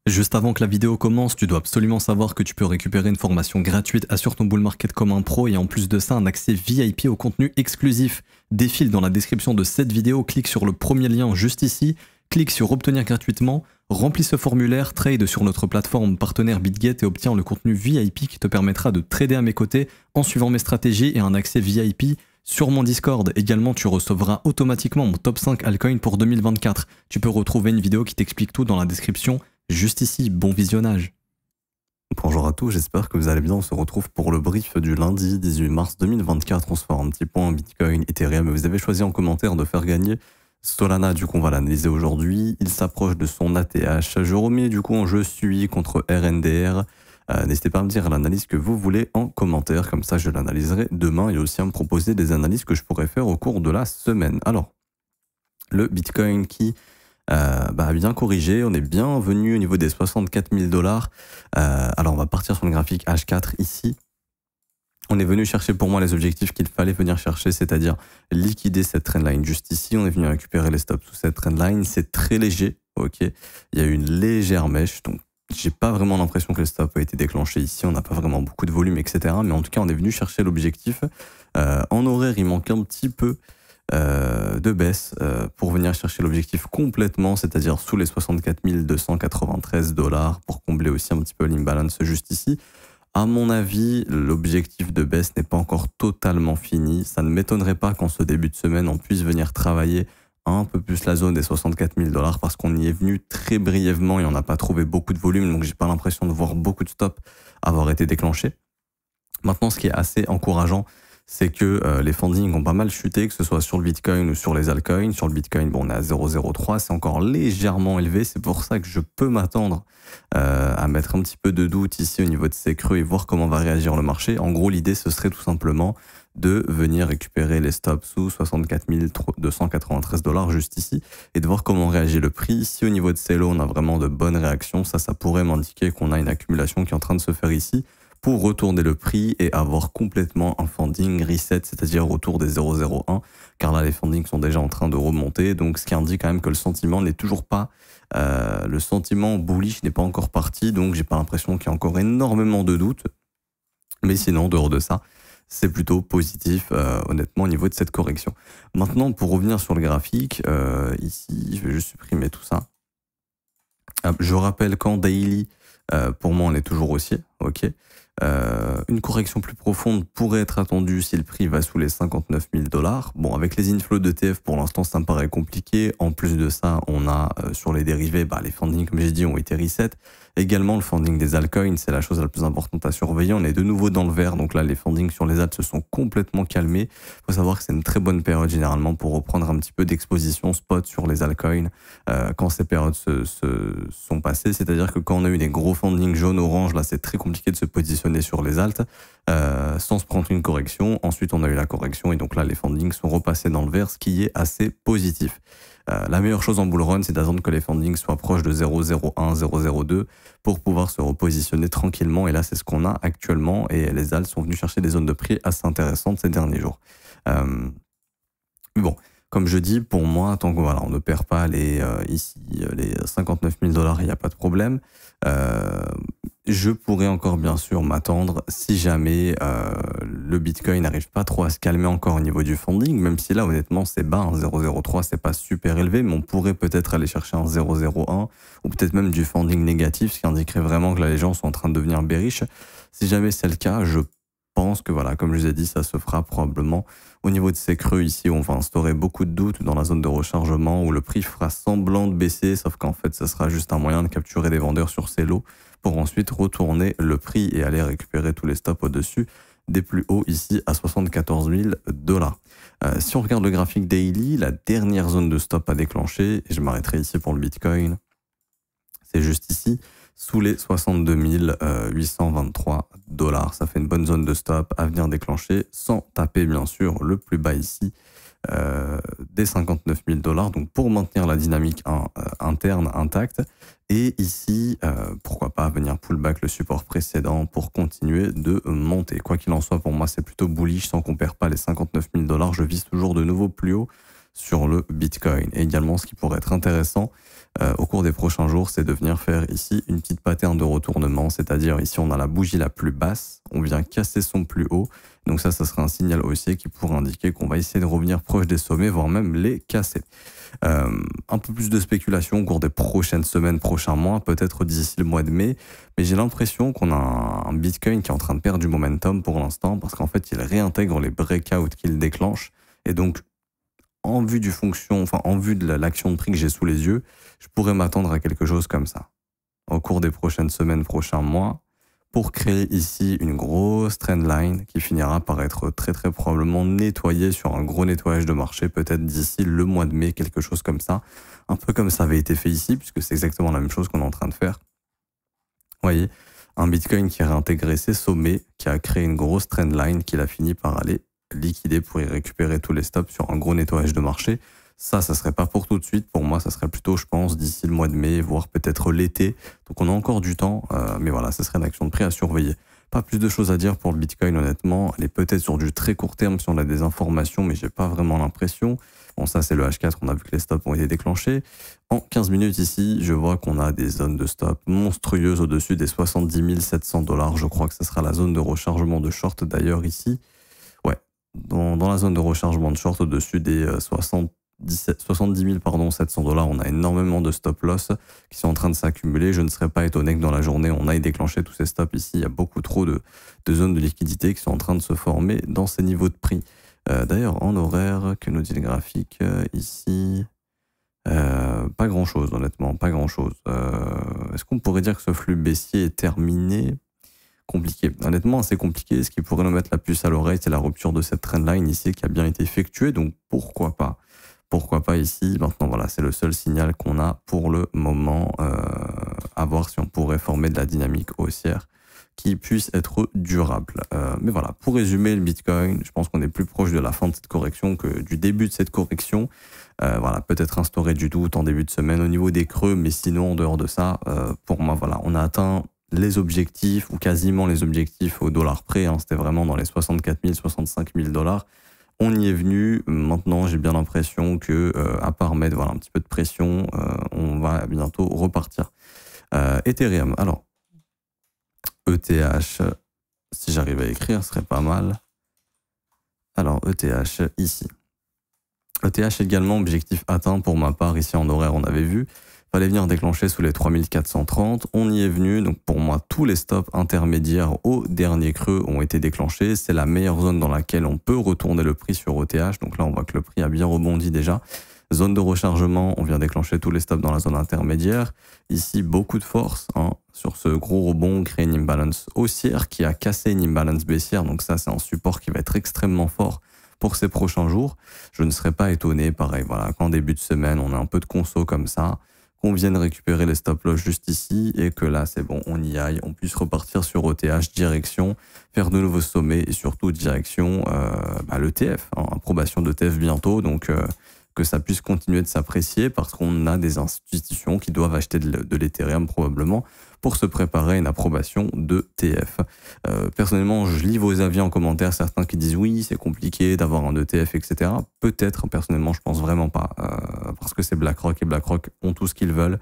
Juste avant que la vidéo commence, tu dois absolument savoir que tu peux récupérer une formation gratuite Assure ton bull market comme un pro et en plus de ça un accès VIP au contenu exclusif. Défile dans la description de cette vidéo, clique sur le premier lien juste ici, clique sur obtenir gratuitement, remplis ce formulaire, trade sur notre plateforme partenaire BitGet et obtiens le contenu VIP qui te permettra de trader à mes côtés en suivant mes stratégies et un accès VIP sur mon Discord. Également, tu recevras automatiquement mon top 5 altcoin pour 2024. Tu peux retrouver une vidéo qui t'explique tout dans la description. Juste ici, bon visionnage. Bonjour à tous, j'espère que vous allez bien. On se retrouve pour le brief du lundi 18 mars 2024. On se fera un petit point Bitcoin, Ethereum. Vous avez choisi en commentaire de faire gagner Solana, du coup on va l'analyser aujourd'hui. Il s'approche de son ATH. Je remets du coup en je suis contre RNDR. N'hésitez pas à me dire l'analyse que vous voulez en commentaire, comme ça je l'analyserai demain et aussi à me proposer des analyses que je pourrais faire au cours de la semaine. Alors, le Bitcoin qui a bien corrigé, on est bien venu au niveau des 64 000 $. Alors on va partir sur le graphique H4 ici. On est venu chercher pour moi les objectifs qu'il fallait venir chercher, c'est-à-dire liquider cette trendline juste ici. On est venu récupérer les stops sous cette trendline. C'est très léger, ok. Il y a une légère mèche, donc j'ai pas vraiment l'impression que le stop a été déclenché ici. On n'a pas vraiment beaucoup de volume, etc. Mais en tout cas, on est venu chercher l'objectif. En horaire, il manque un petit peu de baisse pour venir chercher l'objectif complètement, c'est-à-dire sous les 64 293 $ pour combler aussi un petit peu l'imbalance juste ici. À mon avis, l'objectif de baisse n'est pas encore totalement fini. Ça ne m'étonnerait pas qu'en ce début de semaine, on puisse venir travailler un peu plus la zone des 64 000 $ parce qu'on y est venu très brièvement et on n'a pas trouvé beaucoup de volume, donc j'ai pas l'impression de voir beaucoup de stops avoir été déclenchés. Maintenant, ce qui est assez encourageant, c'est que les fundings ont pas mal chuté, que ce soit sur le Bitcoin ou sur les altcoins. Sur le Bitcoin, bon, on est à 0,03, c'est encore légèrement élevé. C'est pour ça que je peux m'attendre à mettre un petit peu de doute ici au niveau de ces creux et voir comment va réagir le marché. En gros, l'idée, ce serait tout simplement de venir récupérer les stops sous 64 293 $ juste ici et de voir comment réagit le prix. Si au niveau de ces lots, on a vraiment de bonnes réactions, ça pourrait m'indiquer qu'on a une accumulation qui est en train de se faire ici, pour retourner le prix et avoir complètement un funding reset, c'est-à-dire autour des 0,01, car là les fundings sont déjà en train de remonter, donc ce qui indique quand même que le sentiment n'est toujours pas, le sentiment bullish n'est pas encore parti, donc j'ai pas l'impression qu'il y a encore énormément de doutes, mais sinon, dehors de ça, c'est plutôt positif, honnêtement, au niveau de cette correction. Maintenant, pour revenir sur le graphique, ici, je vais juste supprimer tout ça. Je rappelle qu'en daily, pour moi, on est toujours haussier, ok. Une correction plus profonde pourrait être attendue si le prix va sous les 59 000 $. Bon, avec les inflows d'ETF, pour l'instant, ça me paraît compliqué. En plus de ça, on a sur les dérivés, les fundings, comme j'ai dit, ont été reset. Également, le funding des altcoins, c'est la chose la plus importante à surveiller. On est de nouveau dans le vert, donc là, les fundings sur les alts se sont complètement calmés. Il faut savoir que c'est une très bonne période, généralement, pour reprendre un petit peu d'exposition spot sur les altcoins quand ces périodes se sont passées. C'est-à-dire que quand on a eu des gros fundings jaune-orange, là, c'est très compliqué de se positionner sur les alts sans se prendre une correction. Ensuite, on a eu la correction et donc là, les fundings sont repassés dans le vert, ce qui est assez positif. La meilleure chose en bull run, c'est d'attendre que les fundings soient proches de 0,01, 0,02 pour pouvoir se repositionner tranquillement. Et là, c'est ce qu'on a actuellement. Et les alts sont venus chercher des zones de prix assez intéressantes ces derniers jours. Bon, comme je dis, pour moi, tant qu'on on ne perd pas les 59 000 $, il n'y a pas de problème. Je pourrais encore bien sûr m'attendre si jamais le Bitcoin n'arrive pas trop à se calmer encore au niveau du funding, même si là honnêtement c'est bas, 0,03 c'est pas super élevé, mais on pourrait peut-être aller chercher un 0,01 ou peut-être même du funding négatif, ce qui indiquerait vraiment que là, les gens sont en train de devenir bearish. Si jamais c'est le cas, je pense que voilà, comme je vous ai dit, ça se fera probablement au niveau de ces creux ici, où on va instaurer beaucoup de doutes dans la zone de rechargement, où le prix fera semblant de baisser, sauf qu'en fait, ça sera juste un moyen de capturer des vendeurs sur ces lots pour ensuite retourner le prix et aller récupérer tous les stops au-dessus des plus hauts ici à 74 000 $. Si on regarde le graphique daily, la dernière zone de stop à déclencher, et je m'arrêterai ici pour le Bitcoin, c'est juste ici, sous les 62 823 $. Ça fait une bonne zone de stop à venir déclencher sans taper bien sûr le plus bas ici des 59 000 $. Donc pour maintenir la dynamique interne intacte. Et ici, pourquoi pas venir pullback le support précédent pour continuer de monter. Quoi qu'il en soit, pour moi, c'est plutôt bullish sans qu'on perd pas les 59 000 $. Je vise toujours de nouveau plus haut sur le Bitcoin. Et également, ce qui pourrait être intéressant au cours des prochains jours, c'est de venir faire ici une petite pattern de retournement, c'est-à-dire ici on a la bougie la plus basse, on vient casser son plus haut, donc ça sera un signal haussier qui pourrait indiquer qu'on va essayer de revenir proche des sommets, voire même les casser. Un peu plus de spéculation au cours des prochaines semaines, prochains mois, peut-être d'ici le mois de mai, mais j'ai l'impression qu'on a un Bitcoin qui est en train de perdre du momentum pour l'instant, parce qu'en fait il réintègre les breakouts qu'il déclenche, et donc en vue de l'action de prix que j'ai sous les yeux, je pourrais m'attendre à quelque chose comme ça au cours des prochaines semaines, prochains mois, pour créer ici une grosse trendline qui finira par être très très probablement nettoyée sur un gros nettoyage de marché, peut-être d'ici le mois de mai, quelque chose comme ça, un peu comme ça avait été fait ici, puisque c'est exactement la même chose qu'on est en train de faire. Vous voyez, un Bitcoin qui a réintégré ses sommets, qui a créé une grosse trendline, qu'il a fini par aller liquider pour y récupérer tous les stops sur un gros nettoyage de marché. Ça serait pas pour tout de suite. Pour moi, ça serait plutôt, je pense, d'ici le mois de mai, voire peut-être l'été. Donc on a encore du temps, mais voilà, ça serait une action de prix à surveiller. Pas plus de choses à dire pour le Bitcoin, honnêtement. Elle est peut-être sur du très court terme si on a des informations, mais j'ai pas vraiment l'impression. Bon, ça c'est le H4, on a vu que les stops ont été déclenchés. En 15 minutes ici, je vois qu'on a des zones de stop monstrueuses au-dessus des 70 700 $. Je crois que ce sera la zone de rechargement de short d'ailleurs ici. Ouais, dans la zone de rechargement de short au-dessus des 70 700 $, on a énormément de stop loss qui sont en train de s'accumuler. Je ne serais pas étonné que dans la journée, on aille déclencher tous ces stops ici. Il y a beaucoup trop de zones de liquidité qui sont en train de se former dans ces niveaux de prix. D'ailleurs, en horaire, que nous dit le graphique ici, pas grand-chose, honnêtement, pas grand-chose. Est-ce qu'on pourrait dire que ce flux baissier est terminé ? Compliqué. Honnêtement, c'est compliqué. Ce qui pourrait nous mettre la puce à l'oreille, c'est la rupture de cette trendline ici qui a bien été effectuée. Donc, pourquoi pas ? Pourquoi pas ici? Maintenant, voilà, c'est le seul signal qu'on a pour le moment. À voir si on pourrait former de la dynamique haussière qui puisse être durable. Mais voilà, pour résumer le Bitcoin, je pense qu'on est plus proche de la fin de cette correction que du début de cette correction. Voilà, peut-être instaurer du doute en début de semaine au niveau des creux, mais sinon, en dehors de ça, pour moi, voilà, on a atteint les objectifs, ou quasiment les objectifs au dollar près. Hein, c'était vraiment dans les 64 000, 65 000 $. On y est venu. Maintenant, j'ai bien l'impression que, à part mettre voilà, un petit peu de pression, on va bientôt repartir. Ethereum. Alors, ETH, si j'arrive à écrire, ce serait pas mal. Alors, ETH, ici. ETH également, objectif atteint pour ma part, ici en horaire, on avait vu. Fallait venir déclencher sous les 3430. On y est venu. Donc, pour moi, tous les stops intermédiaires au dernier creux ont été déclenchés. C'est la meilleure zone dans laquelle on peut retourner le prix sur ETH. Donc là, on voit que le prix a bien rebondi déjà. Zone de rechargement, on vient déclencher tous les stops dans la zone intermédiaire. Ici, beaucoup de force sur ce gros rebond, on crée une imbalance haussière qui a cassé une imbalance baissière. Donc ça, c'est un support qui va être extrêmement fort pour ces prochains jours. Je ne serais pas étonné, pareil, voilà, qu'en début de semaine, on a un peu de conso comme ça, qu'on vienne récupérer les stop loss juste ici et que là, c'est bon, on y aille, on puisse repartir sur ETH, direction, faire de nouveaux sommets et surtout direction l'ETF, approbation d'ETF bientôt, donc que ça puisse continuer de s'apprécier parce qu'on a des institutions qui doivent acheter de l'Ethereum probablement pour se préparer à une approbation de TF. Personnellement, je lis vos avis en commentaire, certains qui disent oui, c'est compliqué d'avoir un ETF, etc. Peut-être, personnellement, je pense vraiment pas, parce que c'est BlackRock et BlackRock ont tout ce qu'ils veulent.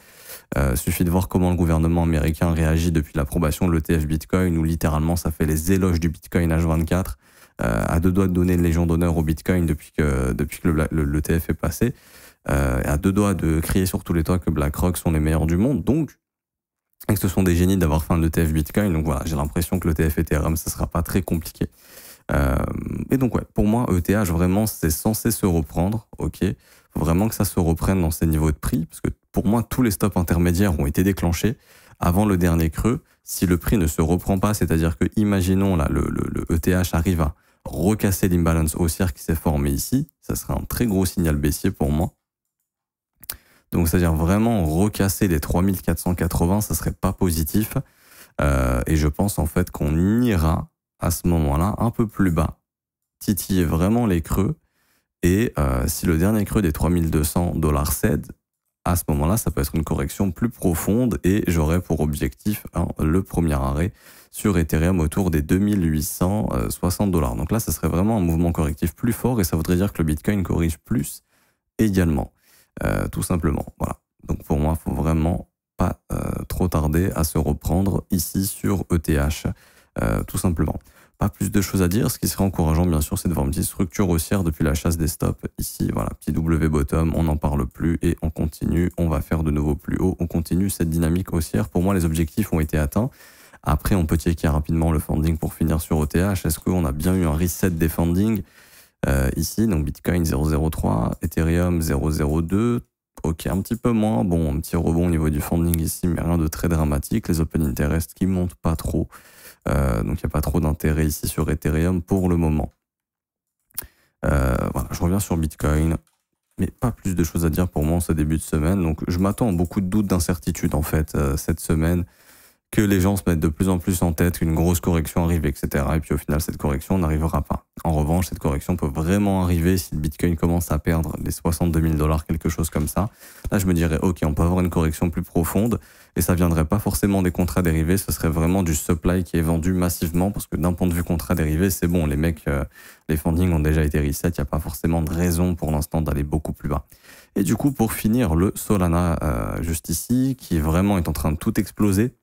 Suffit de voir comment le gouvernement américain réagit depuis l'approbation de l'ETF Bitcoin, où littéralement ça fait les éloges du Bitcoin H24, à deux doigts de donner une légion d'honneur au Bitcoin depuis que l'ETF est passé, à deux doigts de crier sur tous les toits que BlackRock sont les meilleurs du monde, donc et que ce sont des génies d'avoir fait un ETF Bitcoin. Donc voilà, j'ai l'impression que l'ETF Ethereum, ça sera pas très compliqué. Et donc ouais, pour moi, ETH, vraiment, c'est censé se reprendre, ok. Faut vraiment que ça se reprenne dans ces niveaux de prix, parce que pour moi, tous les stops intermédiaires ont été déclenchés avant le dernier creux. Si le prix ne se reprend pas, c'est-à-dire que, imaginons là, le ETH arrive à recasser l'imbalance haussière qui s'est formée ici, ça serait un très gros signal baissier pour moi. Donc, c'est-à-dire vraiment recasser les 3480, ça serait pas positif. Et je pense en fait qu'on ira à ce moment-là un peu plus bas, titiller vraiment les creux. Et si le dernier creux des 3200 $ cède, à ce moment-là, ça peut être une correction plus profonde et j'aurai pour objectif le premier arrêt sur Ethereum autour des 2860 $. Donc là, ça serait vraiment un mouvement correctif plus fort et ça voudrait dire que le Bitcoin corrige plus également, tout simplement. Voilà. Donc pour moi, il faut vraiment pas trop tarder à se reprendre ici sur ETH, tout simplement. Pas plus de choses à dire. Ce qui serait encourageant, bien sûr, c'est de voir une petite structure haussière depuis la chasse des stops. Ici, voilà, petit W bottom, on n'en parle plus et on continue. On va faire de nouveau plus haut. On continue cette dynamique haussière. Pour moi, les objectifs ont été atteints. Après, on peut checker rapidement le funding pour finir sur ETH. Est-ce qu'on a bien eu un reset des fundings ici? Donc Bitcoin 0,03, Ethereum 0,02. Ok, un petit peu moins. Bon, un petit rebond au niveau du funding ici, mais rien de très dramatique. Les open interest qui montent pas trop. Donc il n'y a pas trop d'intérêt ici sur Ethereum pour le moment. Voilà, je reviens sur Bitcoin, mais pas plus de choses à dire pour moi en ce début de semaine. Donc je m'attends à beaucoup de doutes, d'incertitudes en fait cette semaine, que les gens se mettent de plus en plus en tête qu'une grosse correction arrive, etc. Et puis au final, cette correction n'arrivera pas. En revanche, cette correction peut vraiment arriver si le Bitcoin commence à perdre les 62 000 $, quelque chose comme ça. Là, je me dirais, ok, on peut avoir une correction plus profonde et ça viendrait pas forcément des contrats dérivés, ce serait vraiment du supply qui est vendu massivement parce que d'un point de vue contrat dérivé, c'est bon, les mecs, les fundings ont déjà été reset, il n'y a pas forcément de raison pour l'instant d'aller beaucoup plus bas. Et du coup, pour finir, le Solana, juste ici, qui vraiment est en train de tout exploser.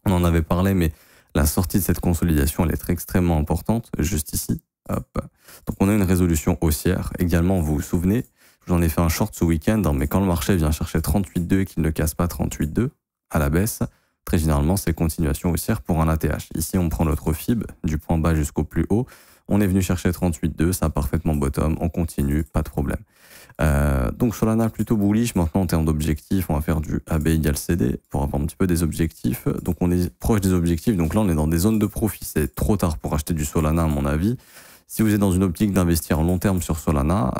On en avait parlé, mais la sortie de cette consolidation, elle est extrêmement importante, juste ici. Hop. Donc on a une résolution haussière. Également, vous vous souvenez, j'en ai fait un short ce week-end, hein, mais quand le marché vient chercher 38,2 et qu'il ne casse pas 38,2 à la baisse, très généralement, c'est continuation haussière pour un ATH. Ici, on prend notre FIB du point bas jusqu'au plus haut. On est venu chercher 38,2, ça a parfaitement bottom, on continue, pas de problème. Donc Solana plutôt bullish. Maintenant en termes d'objectifs, on va faire du AB égale CD pour avoir un petit peu des objectifs. Donc on est proche des objectifs, donc là on est dans des zones de profit. C'est trop tard pour acheter du Solana à mon avis. Si vous êtes dans une optique d'investir en long terme sur Solana,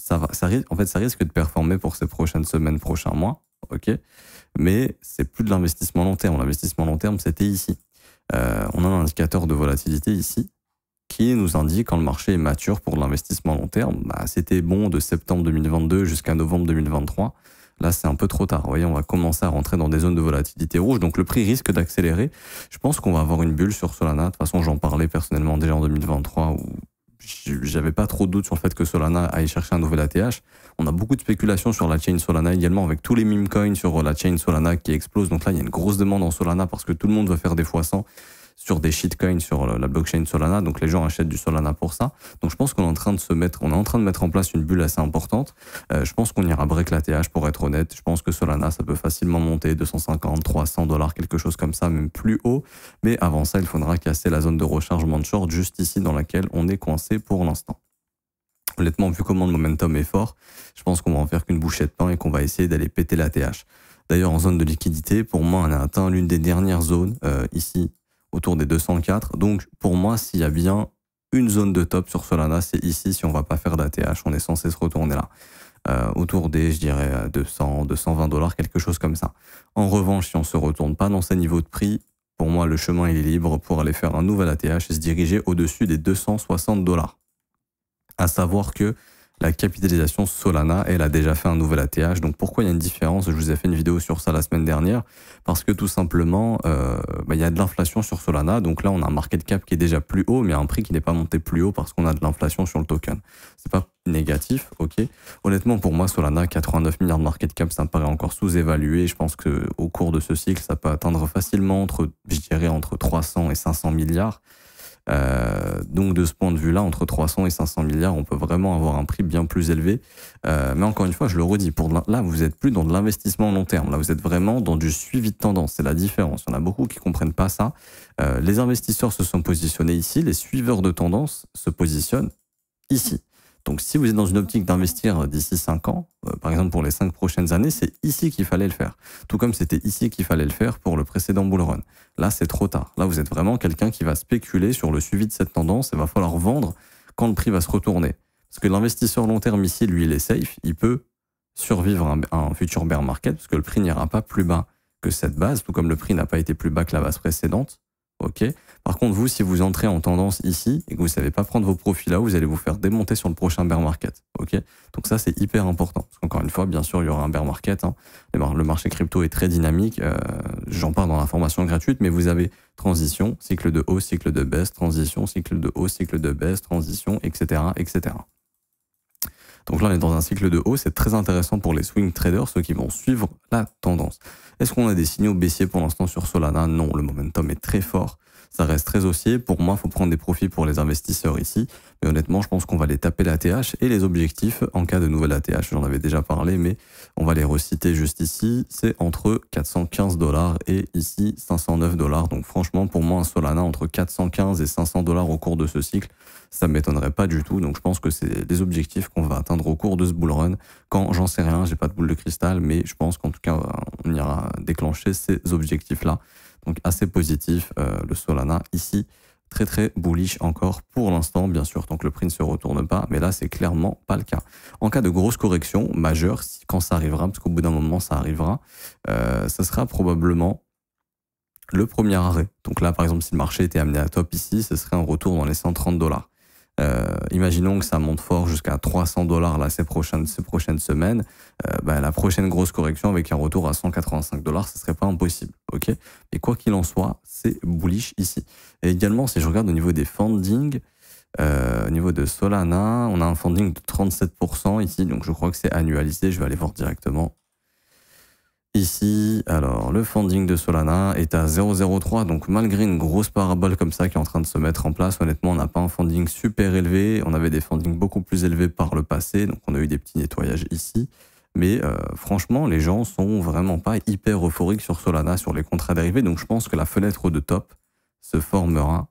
en fait ça risque de performer pour ces prochaines semaines, prochains mois, ok. Mais c'est plus de l'investissement long terme. L'investissement long terme c'était ici. On a un indicateur de volatilité ici, qui nous indique quand le marché est mature pour l'investissement long terme. Bah, c'était bon de septembre 2022 jusqu'à novembre 2023. Là, c'est un peu trop tard. Vous voyez, on va commencer à rentrer dans des zones de volatilité rouge. Donc, le prix risque d'accélérer. Je pense qu'on va avoir une bulle sur Solana. De toute façon, j'en parlais personnellement déjà en 2023 où j'avais pas trop de doute sur le fait que Solana aille chercher un nouvel ATH. On a beaucoup de spéculations sur la chain Solana également avec tous les meme coins sur la chain Solana qui explosent. Donc là, il y a une grosse demande en Solana parce que tout le monde veut faire des x100 sur des shitcoins sur la blockchain Solana, donc les gens achètent du Solana pour ça. Donc je pense qu'on est en train de mettre en place une bulle assez importante. Je pense qu'on ira break l'ATH pour être honnête. Je pense que Solana, ça peut facilement monter 250, 300 $, quelque chose comme ça, même plus haut. Mais avant ça, il faudra casser la zone de rechargement de short juste ici dans laquelle on est coincé pour l'instant. Honnêtement, vu comment le momentum est fort, je pense qu'on va en faire qu'une bouchée de pain et qu'on va essayer d'aller péter l'ATH. D'ailleurs, en zone de liquidité, pour moi, on a atteint l'une des dernières zones ici, autour des 204. Donc, pour moi, s'il y a bien une zone de top sur Solana, c'est ici. Si on va pas faire d'ATH, on est censé se retourner là. Autour des, je dirais, 200, 220 $, quelque chose comme ça. En revanche, si on se retourne pas dans ces niveaux de prix, pour moi, le chemin, il est libre pour aller faire un nouvel ATH et se diriger au-dessus des 260 $. À savoir que la capitalisation Solana, elle a déjà fait un nouvel ATH. Donc pourquoi il y a une différence? Je vous ai fait une vidéo sur ça la semaine dernière. Parce que tout simplement, il y a de l'inflation sur Solana. Donc là, on a un market cap qui est déjà plus haut, mais un prix qui n'est pas monté plus haut parce qu'on a de l'inflation sur le token. C'est pas négatif, ok. Honnêtement, pour moi, Solana, 89 milliards de market cap, ça me paraît encore sous-évalué. Je pense qu'au cours de ce cycle, ça peut atteindre facilement entre 300 et 500 milliards. Donc de ce point de vue-là, entre 300 et 500 milliards, on peut vraiment avoir un prix bien plus élevé. Mais encore une fois, je le redis, là, vous n'êtes plus dans de l'investissement long terme. Là, vous êtes vraiment dans du suivi de tendance. C'est la différence. Il y en a beaucoup qui ne comprennent pas ça. Les investisseurs se sont positionnés ici. Les suiveurs de tendance se positionnent ici. Donc, si vous êtes dans une optique d'investir d'ici 5 ans, par exemple pour les 5 prochaines années, c'est ici qu'il fallait le faire. Tout comme c'était ici qu'il fallait le faire pour le précédent bull run. Là, c'est trop tard. Là, vous êtes vraiment quelqu'un qui va spéculer sur le suivi de cette tendance et va falloir vendre quand le prix va se retourner. Parce que l'investisseur long terme ici, lui, il est safe. Il peut survivre un futur bear market parce que le prix n'ira pas plus bas que cette base, tout comme le prix n'a pas été plus bas que la base précédente. Ok. Par contre, vous, si vous entrez en tendance ici et que vous ne savez pas prendre vos profits là, vous allez vous faire démonter sur le prochain bear market. Ok. Donc ça, c'est hyper important. Parce qu'encore une fois, bien sûr, il y aura un bear market. Hein. Le marché crypto est très dynamique. J'en parle dans la formation gratuite, mais vous avez transition, cycle de haut, cycle de baisse, transition, cycle de haut, cycle de baisse, transition, etc., etc. Donc là, on est dans un cycle de haut. C'est très intéressant pour les swing traders, ceux qui vont suivre la tendance. Est-ce qu'on a des signaux baissiers pour l'instant sur Solana? Non, le momentum est très fort. Ça reste très haussier. Pour moi, il faut prendre des profits pour les investisseurs ici. Mais honnêtement, je pense qu'on va les taper l'ATH et les objectifs en cas de nouvelle ATH. J'en avais déjà parlé, mais on va les reciter juste ici. C'est entre 415 $ et ici 509 $. Donc franchement, pour moi, un Solana entre 415 et 500 $ au cours de ce cycle, ça ne m'étonnerait pas du tout. Donc je pense que c'est les objectifs qu'on va atteindre au cours de ce bull run. Quand j'en sais rien, j'ai pas de boule de cristal, mais je pense qu'en tout cas, on ira déclencher ces objectifs-là. Donc assez positif, le Solana ici, très très bullish encore pour l'instant, bien sûr, tant que le prix ne se retourne pas, mais là c'est clairement pas le cas. En cas de grosse correction majeure, quand ça arrivera, parce qu'au bout d'un moment ça arrivera, ça sera probablement le premier arrêt. Donc là par exemple si le marché était amené à top ici, ce serait un retour dans les 130 $. Imaginons que ça monte fort jusqu'à 300 $ là, ces prochaines semaines. La prochaine grosse correction avec un retour à 185 $, ce serait pas impossible. Ok. Et quoi qu'il en soit, c'est bullish ici. Et également, si je regarde au niveau des fundings, au niveau de Solana, on a un funding de 37% ici. Donc je crois que c'est annualisé. Je vais aller voir directement. Ici, alors le funding de Solana est à 0,03, donc malgré une grosse parabole comme ça qui est en train de se mettre en place, honnêtement on n'a pas un funding super élevé, on avait des fundings beaucoup plus élevés par le passé, donc on a eu des petits nettoyages ici, mais franchement les gens sont vraiment pas hyper euphoriques sur Solana, sur les contrats dérivés, donc je pense que la fenêtre de top se formera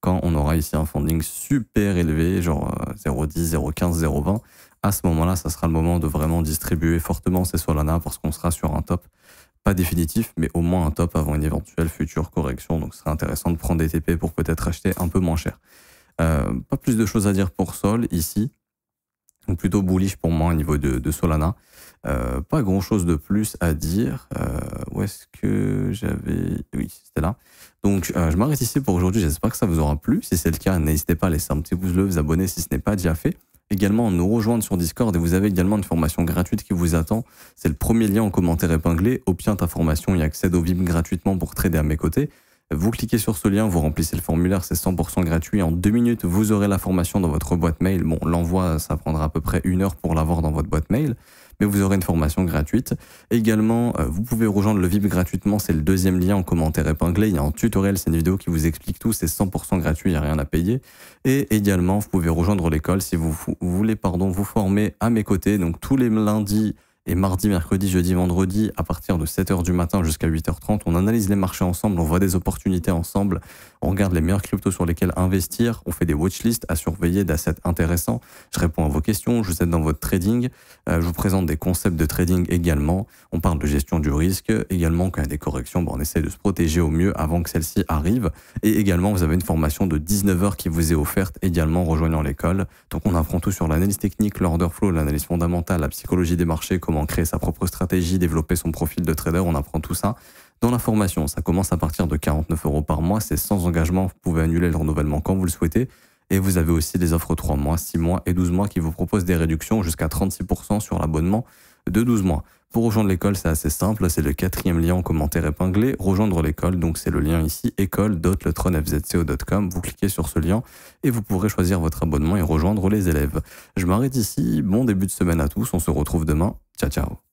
quand on aura ici un funding super élevé, genre 0,10, 0,15, 0,20. À ce moment-là, ça sera le moment de vraiment distribuer fortement ces Solana parce qu'on sera sur un top, pas définitif, mais au moins un top avant une éventuelle future correction. Donc, ce serait intéressant de prendre des TP pour peut-être acheter un peu moins cher. Pas plus de choses à dire pour Sol ici. Donc, plutôt bullish pour moi au niveau de Solana. Pas grand-chose de plus à dire. Où est-ce que j'avais... Oui, c'était là. Donc, je m'arrête ici pour aujourd'hui. J'espère que ça vous aura plu. Si c'est le cas, n'hésitez pas à laisser un petit pouce bleu, vous abonner si ce n'est pas déjà fait. Également, nous rejoindre sur Discord et vous avez également une formation gratuite qui vous attend. C'est le premier lien en commentaire épinglé. Obtiens ta formation et accède au VIP gratuitement pour trader à mes côtés. Vous cliquez sur ce lien, vous remplissez le formulaire, c'est 100% gratuit. En 2 minutes, vous aurez la formation dans votre boîte mail. Bon, l'envoi, ça prendra à peu près 1 heure pour l'avoir dans votre boîte mail, mais vous aurez une formation gratuite. Également, vous pouvez rejoindre le VIP gratuitement, c'est le 2e lien en commentaire épinglé. Il y a un tutoriel, c'est une vidéo qui vous explique tout, c'est 100% gratuit, il n'y a rien à payer. Et également, vous pouvez rejoindre l'école si vous voulez vous former à mes côtés. Donc tous les lundis et mardi, mercredi, jeudi, vendredi, à partir de 7 h du matin jusqu'à 8 h 30, on analyse les marchés ensemble, on voit des opportunités ensemble, on regarde les meilleurs cryptos sur lesquels investir, on fait des watchlists à surveiller d'assets intéressants, je réponds à vos questions, je vous aide dans votre trading, je vous présente des concepts de trading également, on parle de gestion du risque, également quand il y a des corrections, on essaie de se protéger au mieux avant que celles-ci arrivent, et également vous avez une formation de 19 h qui vous est offerte également en rejoignant l'école. Donc on apprend tout sur l'analyse technique, l'order flow, l'analyse fondamentale, la psychologie des marchés, comment créer sa propre stratégie, développer son profil de trader, on apprend tout ça dans la formation. Ça commence à partir de 49 € par mois, c'est sans engagement, vous pouvez annuler le renouvellement quand vous le souhaitez. Et vous avez aussi des offres 3 mois, 6 mois et 12 mois qui vous proposent des réductions jusqu'à 36% sur l'abonnement de 12 mois. Pour rejoindre l'école, c'est assez simple, c'est le 4e lien en commentaire épinglé, rejoindre l'école, donc c'est le lien ici, école.letronfzco.com, vous cliquez sur ce lien et vous pourrez choisir votre abonnement et rejoindre les élèves. Je m'arrête ici, bon début de semaine à tous, on se retrouve demain, ciao ciao.